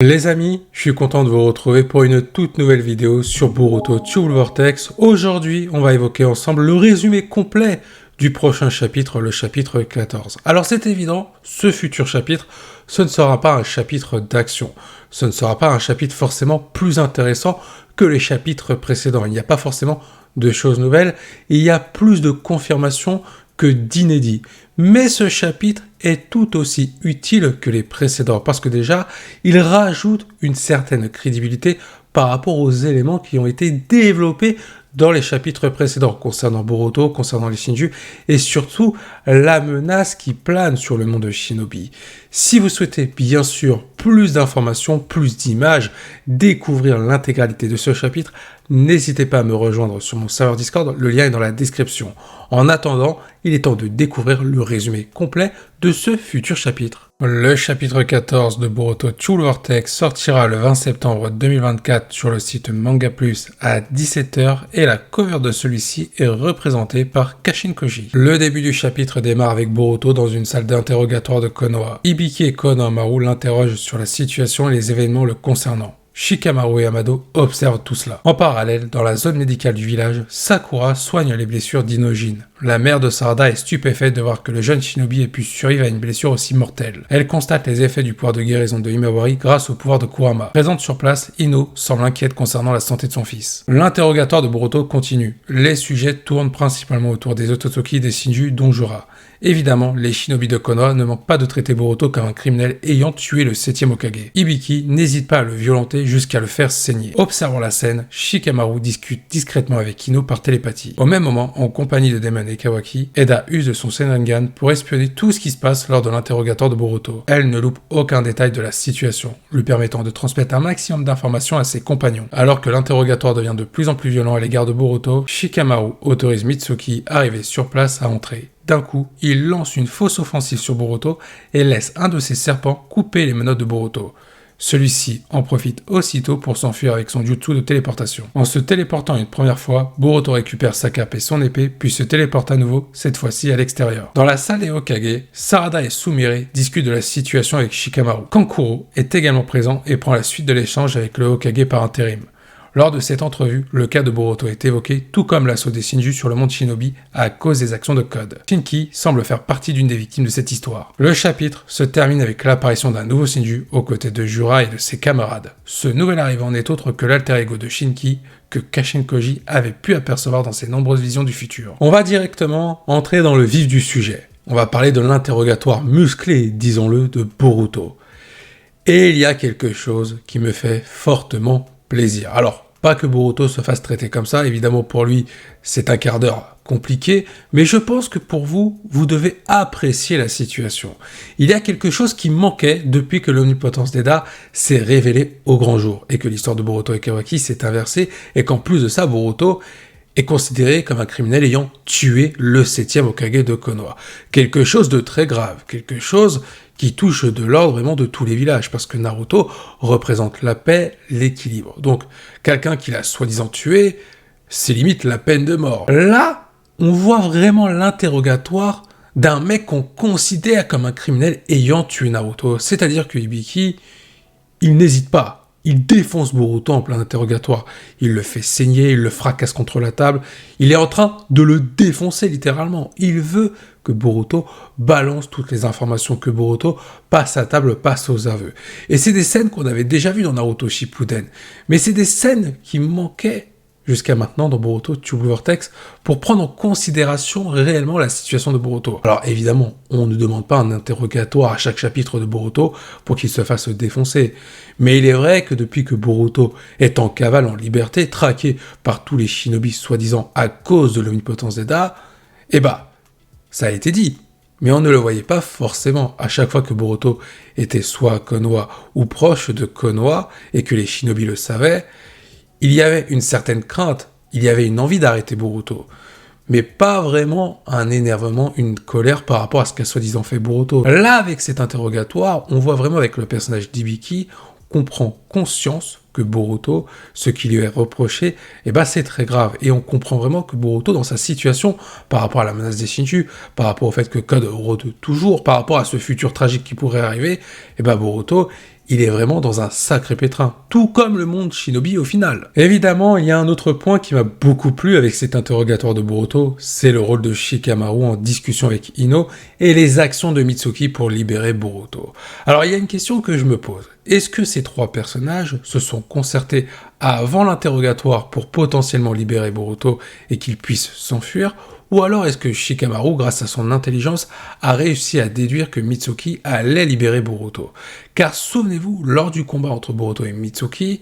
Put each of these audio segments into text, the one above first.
Les amis, je suis content de vous retrouver pour une toute nouvelle vidéo sur Boruto Tube Vortex. Aujourd'hui, on va évoquer ensemble le résumé complet du prochain chapitre, le chapitre 14. Alors c'est évident, ce futur chapitre, ce ne sera pas un chapitre d'action. Ce ne sera pas un chapitre forcément plus intéressant que les chapitres précédents. Il n'y a pas forcément de choses nouvelles, il y a plus de confirmations que d'inédits. Mais ce chapitre est tout aussi utile que les précédents, parce que déjà, il rajoute une certaine crédibilité par rapport aux éléments qui ont été développés dans les chapitres précédents, concernant Boruto, concernant les Shinju, et surtout la menace qui plane sur le monde de Shinobi. Si vous souhaitez bien sûr plus d'informations, plus d'images, découvrir l'intégralité de ce chapitre, n'hésitez pas à me rejoindre sur mon serveur Discord, le lien est dans la description. En attendant, il est temps de découvrir le résumé complet de ce futur chapitre. Le chapitre 14 de Boruto Tube Vortex sortira le 20 septembre 2024 sur le site Manga Plus à 17h et la cover de celui-ci est représentée par Kashin Koji. Le début du chapitre démarre avec Boruto dans une salle d'interrogatoire de Konoha. Hibiki et Konohamaru l'interrogent sur la situation et les événements le concernant. Shikamaru et Amado observent tout cela. En parallèle, dans la zone médicale du village, Sakura soigne les blessures d'Inojin. La mère de Sarada est stupéfaite de voir que le jeune shinobi ait pu survivre à une blessure aussi mortelle. Elle constate les effets du pouvoir de guérison de Himawari grâce au pouvoir de Kurama. Présente sur place, Ino semble inquiète concernant la santé de son fils. L'interrogatoire de Boruto continue. Les sujets tournent principalement autour des Otsutsuki et des Shinju, dont Jura. Évidemment, les shinobi de Konoha ne manquent pas de traiter Boruto comme un criminel ayant tué le 7e Hokage. Hibiki n'hésite pas à le violenter jusqu'à le faire saigner. Observant la scène, Shikamaru discute discrètement avec Ino par télépathie. Au même moment, en compagnie de Demon et Kawaki, Eda use de son Senringan pour espionner tout ce qui se passe lors de l'interrogatoire de Boruto. Elle ne loupe aucun détail de la situation, lui permettant de transmettre un maximum d'informations à ses compagnons. Alors que l'interrogatoire devient de plus en plus violent à l'égard de Boruto, Shikamaru autorise Mitsuki, arrivé sur place, à entrer. D'un coup, il lance une fausse offensive sur Boruto et laisse un de ses serpents couper les menottes de Boruto. Celui-ci en profite aussitôt pour s'enfuir avec son jutsu de téléportation. En se téléportant une première fois, Boruto récupère sa cape et son épée, puis se téléporte à nouveau, cette fois-ci à l'extérieur. Dans la salle des Hokage, Sarada et Sumire discutent de la situation avec Shikamaru. Kankuro est également présent et prend la suite de l'échange avec le Hokage par intérim. Lors de cette entrevue, le cas de Boruto est évoqué, tout comme l'assaut des Shinju sur le monde Shinobi à cause des actions de Code. Shinki semble faire partie d'une des victimes de cette histoire. Le chapitre se termine avec l'apparition d'un nouveau Shinju aux côtés de Jura et de ses camarades. Ce nouvel arrivant n'est autre que l'alter ego de Shinki que Kashin Koji avait pu apercevoir dans ses nombreuses visions du futur. On va directement entrer dans le vif du sujet. On va parler de l'interrogatoire musclé, disons-le, de Boruto. Et il y a quelque chose qui me fait fortement plaisir. Alors, pas que Boruto se fasse traiter comme ça, évidemment pour lui, c'est un quart d'heure compliqué, mais je pense que pour vous, vous devez apprécier la situation. Il y a quelque chose qui manquait depuis que l'omnipotence d'Eda s'est révélée au grand jour, et que l'histoire de Boruto et Kawaki s'est inversée, et qu'en plus de ça, Boruto est considéré comme un criminel ayant tué le 7e Hokage de Konoha. Quelque chose de très grave, quelque chose qui touche de l'ordre vraiment de tous les villages, parce que Naruto représente la paix, l'équilibre. Donc, quelqu'un qui l'a soi-disant tué, c'est limite la peine de mort. Là, on voit vraiment l'interrogatoire d'un mec qu'on considère comme un criminel ayant tué Naruto. C'est-à-dire que Hibiki, il n'hésite pas. Il défonce Boruto en plein interrogatoire. Il le fait saigner, il le fracasse contre la table. Il est en train de le défoncer littéralement. Il veut que Boruto balance toutes les informations, que Boruto passe à table, passe aux aveux. Et c'est des scènes qu'on avait déjà vues dans Naruto Shippuden. Mais c'est des scènes qui manquaient jusqu'à maintenant dans Boruto Tube Vortex pour prendre en considération réellement la situation de Boruto. Alors évidemment, on ne demande pas un interrogatoire à chaque chapitre de Boruto pour qu'il se fasse défoncer. Mais il est vrai que depuis que Boruto est en cavale en liberté, traqué par tous les shinobi soi-disant à cause de l'omnipotence d'Eda, ça a été dit. Mais on ne le voyait pas forcément. À chaque fois que Boruto était soit à Konoha ou proche de Konoha et que les shinobi le savaient, il y avait une certaine crainte, il y avait une envie d'arrêter Boruto, mais pas vraiment un énervement, une colère par rapport à ce qu'a soi-disant fait Boruto. Là, avec cet interrogatoire, on voit vraiment avec le personnage d'Hibiki, qu'on prend conscience que Boruto, ce qui lui est reproché, c'est très grave. Et on comprend vraiment que Boruto, dans sa situation, par rapport à la menace des Shinju, par rapport au fait que Code rôde toujours, par rapport à ce futur tragique qui pourrait arriver, Boruto, il est vraiment dans un sacré pétrin, tout comme le monde Shinobi au final. Évidemment, il y a un autre point qui m'a beaucoup plu avec cet interrogatoire de Boruto, c'est le rôle de Shikamaru en discussion avec Ino et les actions de Mitsuki pour libérer Boruto. Alors il y a une question que je me pose, est-ce que ces trois personnages se sont concertés avant l'interrogatoire pour potentiellement libérer Boruto et qu'il puisse s'enfuir, ou alors est-ce que Shikamaru, grâce à son intelligence, a réussi à déduire que Mitsuki allait libérer Boruto? Car souvenez-vous, lors du combat entre Boruto et Mitsuki,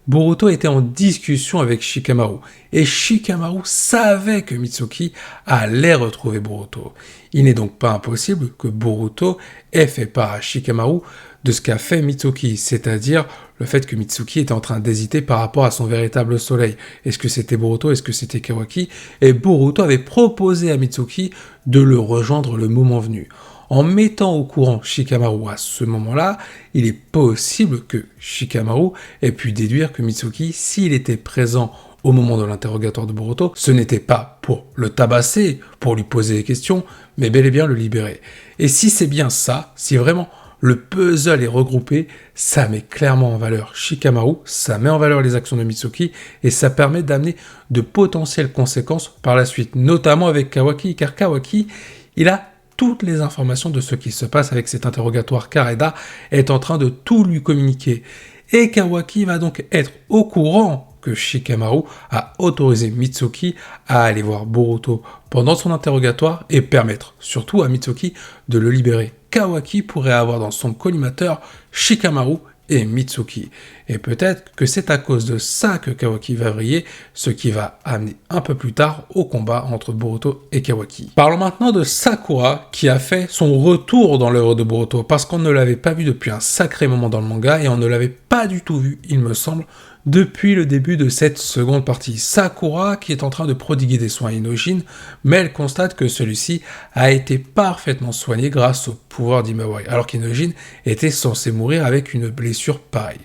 Boruto était en discussion avec Shikamaru, et Shikamaru savait que Mitsuki allait retrouver Boruto. Il n'est donc pas impossible que Boruto ait fait part à Shikamaru de ce qu'a fait Mitsuki, c'est-à-dire le fait que Mitsuki était en train d'hésiter par rapport à son véritable soleil. Est-ce que c'était Boruto, est-ce que c'était Kawaki? Et Boruto avait proposé à Mitsuki de le rejoindre le moment venu. En mettant au courant Shikamaru à ce moment-là, il est possible que Shikamaru ait pu déduire que Mitsuki, s'il était présent au moment de l'interrogatoire de Boruto, ce n'était pas pour le tabasser, pour lui poser des questions, mais bel et bien le libérer. Et si c'est bien ça, si vraiment le puzzle est regroupé, ça met clairement en valeur Shikamaru, ça met en valeur les actions de Mitsuki, et ça permet d'amener de potentielles conséquences par la suite, notamment avec Kawaki, car Kawaki, il a toutes les informations de ce qui se passe avec cet interrogatoire, car Eda est en train de tout lui communiquer. Et Kawaki va donc être au courant que Shikamaru a autorisé Mitsuki à aller voir Boruto pendant son interrogatoire et permettre surtout à Mitsuki de le libérer. Kawaki pourrait avoir dans son collimateur Shikamaru et Mitsuki. Et peut-être que c'est à cause de ça que Kawaki va vriller, ce qui va amener un peu plus tard au combat entre Boruto et Kawaki. Parlons maintenant de Sakura, qui a fait son retour dans l'œuvre de Boruto, parce qu'on ne l'avait pas vu depuis un sacré moment dans le manga, et on ne l'avait pas du tout vu, il me semble, depuis le début de cette seconde partie. Sakura qui est en train de prodiguer des soins à Inojin, mais elle constate que celui-ci a été parfaitement soigné grâce au pouvoir d'Imawari, alors qu'Inojin était censé mourir avec une blessure pareille.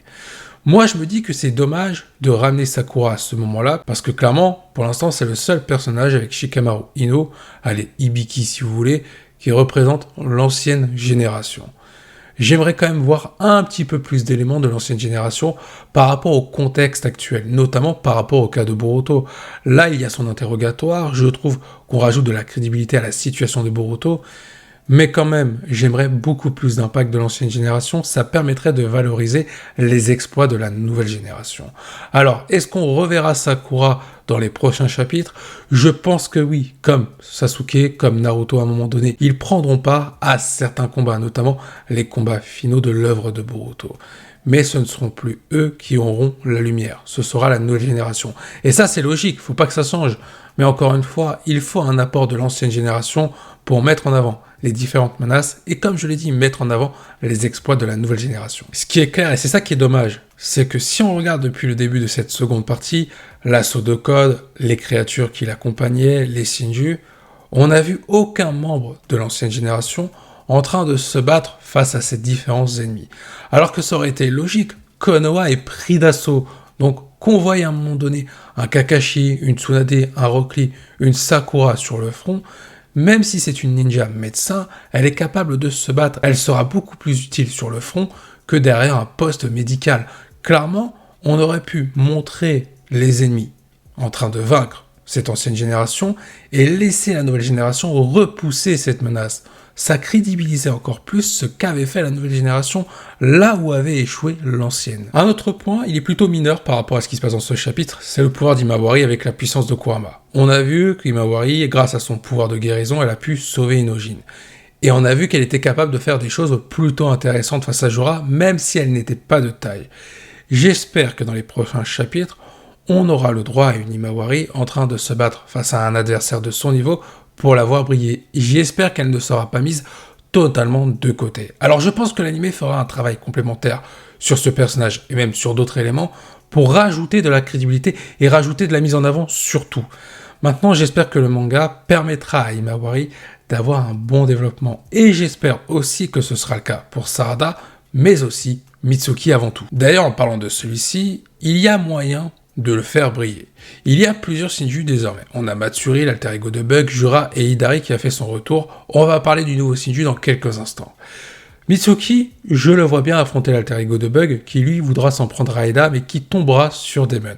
Moi, je me dis que c'est dommage de ramener Sakura à ce moment-là, parce que clairement, pour l'instant, c'est le seul personnage avec Shikamaru Ino, allez, Hibiki si vous voulez, qui représente l'ancienne génération. J'aimerais quand même voir un petit peu plus d'éléments de l'ancienne génération par rapport au contexte actuel, notamment par rapport au cas de Boruto. Là, il y a son interrogatoire, je trouve qu'on rajoute de la crédibilité à la situation de Boruto, mais quand même, j'aimerais beaucoup plus d'impact de l'ancienne génération, ça permettrait de valoriser les exploits de la nouvelle génération. Alors, est-ce qu'on reverra Sakura dans les prochains chapitres? Je pense que oui, comme Sasuke, comme Naruto à un moment donné, ils prendront part à certains combats, notamment les combats finaux de l'œuvre de Boruto. Mais ce ne seront plus eux qui auront la lumière, ce sera la nouvelle génération. Et ça c'est logique, faut pas que ça change. Mais encore une fois, il faut un apport de l'ancienne génération pour mettre en avant les différentes menaces et comme je l'ai dit, mettre en avant les exploits de la nouvelle génération. Ce qui est clair, et c'est ça qui est dommage, c'est que si on regarde depuis le début de cette seconde partie, l'assaut de Code, les créatures qui l'accompagnaient, les Shinju, on n'a vu aucun membre de l'ancienne génération en train de se battre face à ces différents ennemis. Alors que ça aurait été logique, Konoha est pris d'assaut, donc qu'on voie à un moment donné un Kakashi, une Tsunade, un Rock Lee, une Sakura sur le front, même si c'est une ninja médecin, elle est capable de se battre, elle sera beaucoup plus utile sur le front que derrière un poste médical. Clairement, on aurait pu montrer les ennemis en train de vaincre cette ancienne génération et laisser la nouvelle génération repousser cette menace. Ça crédibilisait encore plus ce qu'avait fait la nouvelle génération là où avait échoué l'ancienne. Un autre point, il est plutôt mineur par rapport à ce qui se passe dans ce chapitre, c'est le pouvoir d'Imawari avec la puissance de Kurama. On a vu qu'Imawari, grâce à son pouvoir de guérison, elle a pu sauver Inojin. Et on a vu qu'elle était capable de faire des choses plutôt intéressantes face à Jorah, même si elle n'était pas de taille. J'espère que dans les prochains chapitres, on aura le droit à une Imawari en train de se battre face à un adversaire de son niveau pour la voir briller. J'espère qu'elle ne sera pas mise totalement de côté. Alors je pense que l'anime fera un travail complémentaire sur ce personnage et même sur d'autres éléments pour rajouter de la crédibilité et rajouter de la mise en avant surtout. Maintenant, j'espère que le manga permettra à Imawari d'avoir un bon développement et j'espère aussi que ce sera le cas pour Sarada, mais aussi Mitsuki avant tout. D'ailleurs, en parlant de celui-ci, il y a moyen de le faire briller. Il y a plusieurs Shinju désormais. On a Matsuri, l'alter ego de Bug, Jura et Hidari qui a fait son retour. On va parler du nouveau Shinju dans quelques instants. Mitsuki, je le vois bien affronter l'alter ego de Bug, qui lui voudra s'en prendre à Eda, mais qui tombera sur Demon.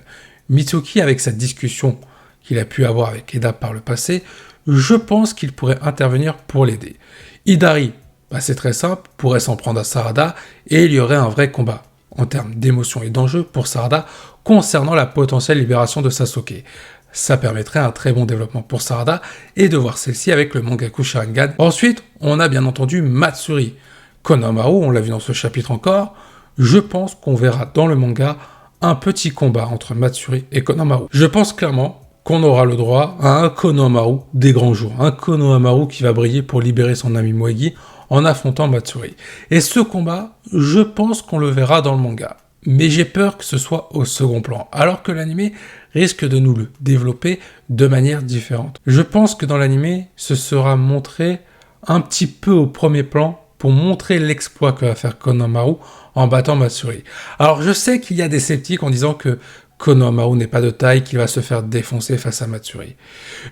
Mitsuki, avec cette discussion qu'il a pu avoir avec Eda par le passé, je pense qu'il pourrait intervenir pour l'aider. Hidari, c'est très simple, pourrait s'en prendre à Sarada, et il y aurait un vrai combat, en termes d'émotion et d'enjeu pour Sarada, concernant la potentielle libération de Sasuke. Ça permettrait un très bon développement pour Sarada, et de voir celle-ci avec le Mangaku Sharingan. Ensuite, on a bien entendu Matsuri. Konohamaru, on l'a vu dans ce chapitre encore, je pense qu'on verra dans le manga un petit combat entre Matsuri et Konohamaru. Je pense clairement qu'on aura le droit à un Konohamaru des grands jours, un Konohamaru qui va briller pour libérer son ami Moegi en affrontant Matsuri. Et ce combat, je pense qu'on le verra dans le manga. Mais j'ai peur que ce soit au second plan, alors que l'animé risque de nous le développer de manière différente. Je pense que dans l'animé, ce sera montré un petit peu au premier plan pour montrer l'exploit que va faire Konohamaru en battant Matsuri. Alors je sais qu'il y a des sceptiques en disant que Konohamaru n'est pas de taille, qu'il va se faire défoncer face à Matsuri.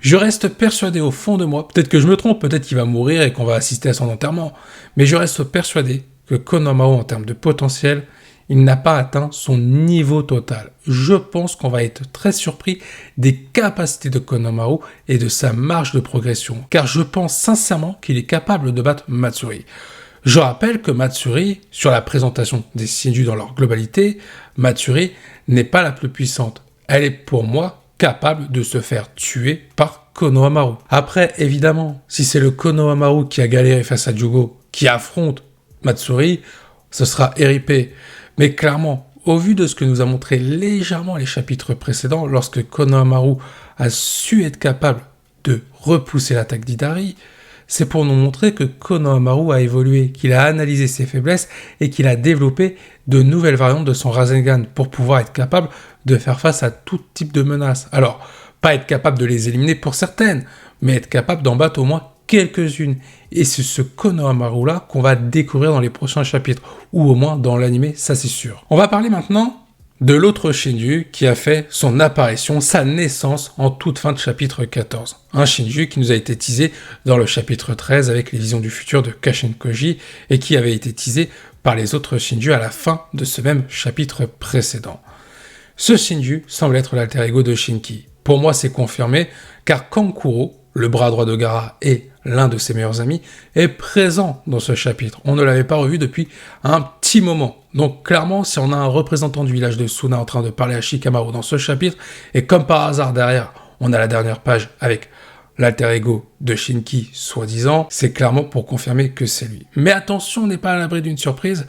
Je reste persuadé au fond de moi, peut-être que je me trompe, peut-être qu'il va mourir et qu'on va assister à son enterrement, mais je reste persuadé que Konohamaru, en termes de potentiel, il n'a pas atteint son niveau total. Je pense qu'on va être très surpris des capacités de Konohamaru et de sa marge de progression, car je pense sincèrement qu'il est capable de battre Matsuri. Je rappelle que Matsuri, sur la présentation des Shinju dans leur globalité, Matsuri n'est pas la plus puissante. Elle est pour moi capable de se faire tuer par Konohamaru. Après, évidemment, si c'est le Konohamaru qui a galéré face à Jugo qui affronte Matsuri, ce sera RIP. Mais clairement, au vu de ce que nous a montré légèrement les chapitres précédents, lorsque Konohamaru a su être capable de repousser l'attaque d'Hidari, c'est pour nous montrer que Konohamaru a évolué, qu'il a analysé ses faiblesses et qu'il a développé de nouvelles variantes de son Rasengan pour pouvoir être capable de faire face à tout type de menaces. Alors, pas être capable de les éliminer pour certaines, mais être capable d'en battre au moins quelques-unes. Et c'est ce Konohamaru-là qu'on va découvrir dans les prochains chapitres, ou au moins dans l'anime, ça c'est sûr. On va parler maintenant de l'autre Shinju qui a fait son apparition, sa naissance en toute fin de chapitre 14. Un Shinju qui nous a été teasé dans le chapitre 13 avec les visions du futur de Kashin Koji et qui avait été teasé par les autres Shinju à la fin de ce même chapitre précédent. Ce Shinju semble être l'alter ego de Shinki. Pour moi, c'est confirmé car Kankuro, le bras droit de Gaara et l'un de ses meilleurs amis, est présent dans ce chapitre. On ne l'avait pas revu depuis un petit moment. Donc clairement, si on a un représentant du village de Suna en train de parler à Shikamaru dans ce chapitre, et comme par hasard derrière, on a la dernière page avec l'alter ego de Shinki, soi-disant, c'est clairement pour confirmer que c'est lui. Mais attention, on n'est pas à l'abri d'une surprise.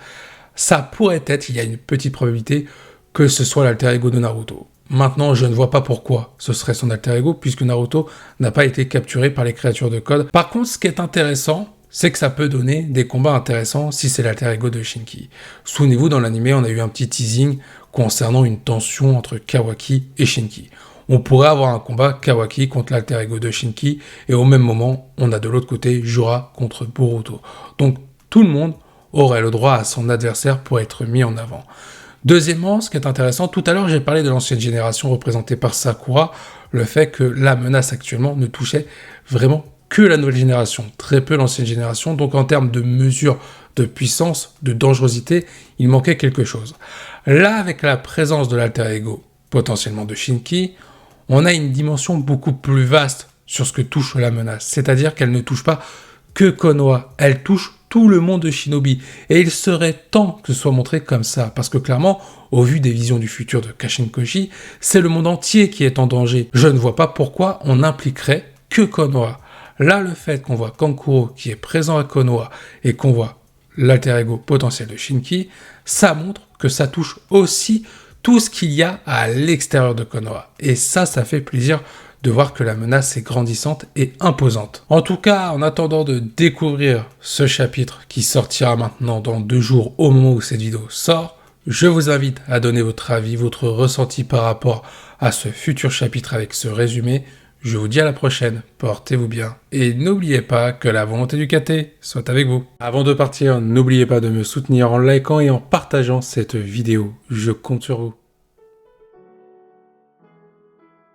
Ça pourrait être, il y a une petite probabilité, que ce soit l'alter ego de Naruto. Maintenant, je ne vois pas pourquoi ce serait son alter ego, puisque Naruto n'a pas été capturé par les créatures de code. Par contre, ce qui est intéressant, c'est que ça peut donner des combats intéressants si c'est l'alter ego de Shinki. Souvenez-vous, dans l'anime, on a eu un petit teasing concernant une tension entre Kawaki et Shinki. On pourrait avoir un combat Kawaki contre l'alter ego de Shinki, et au même moment, on a de l'autre côté Jura contre Boruto. Donc, tout le monde aurait le droit à son adversaire pour être mis en avant. Deuxièmement, ce qui est intéressant, tout à l'heure j'ai parlé de l'ancienne génération représentée par Sakura, le fait que la menace actuellement ne touchait vraiment que la nouvelle génération, très peu l'ancienne génération, donc en termes de mesure de puissance, de dangerosité, il manquait quelque chose. Là, avec la présence de l'alter ego, potentiellement de Shinki, on a une dimension beaucoup plus vaste sur ce que touche la menace, c'est-à-dire qu'elle ne touche pas que Konoha, elle touche tout le monde de Shinobi, et il serait temps que ce soit montré comme ça, parce que clairement, au vu des visions du futur de Kashin Koji, c'est le monde entier qui est en danger. Je ne vois pas pourquoi on impliquerait que Konoha. Là, le fait qu'on voit Kankuro qui est présent à Konoha, et qu'on voit l'alter ego potentiel de Shinki, ça montre que ça touche aussi tout ce qu'il y a à l'extérieur de Konoha. Et ça fait plaisir de voir que la menace est grandissante et imposante. En tout cas, en attendant de découvrir ce chapitre qui sortira maintenant dans 2 jours au moment où cette vidéo sort, je vous invite à donner votre avis, votre ressenti par rapport à ce futur chapitre avec ce résumé. Je vous dis à la prochaine, portez-vous bien, et n'oubliez pas que la volonté du KT soit avec vous. Avant de partir, n'oubliez pas de me soutenir en likant et en partageant cette vidéo, je compte sur vous.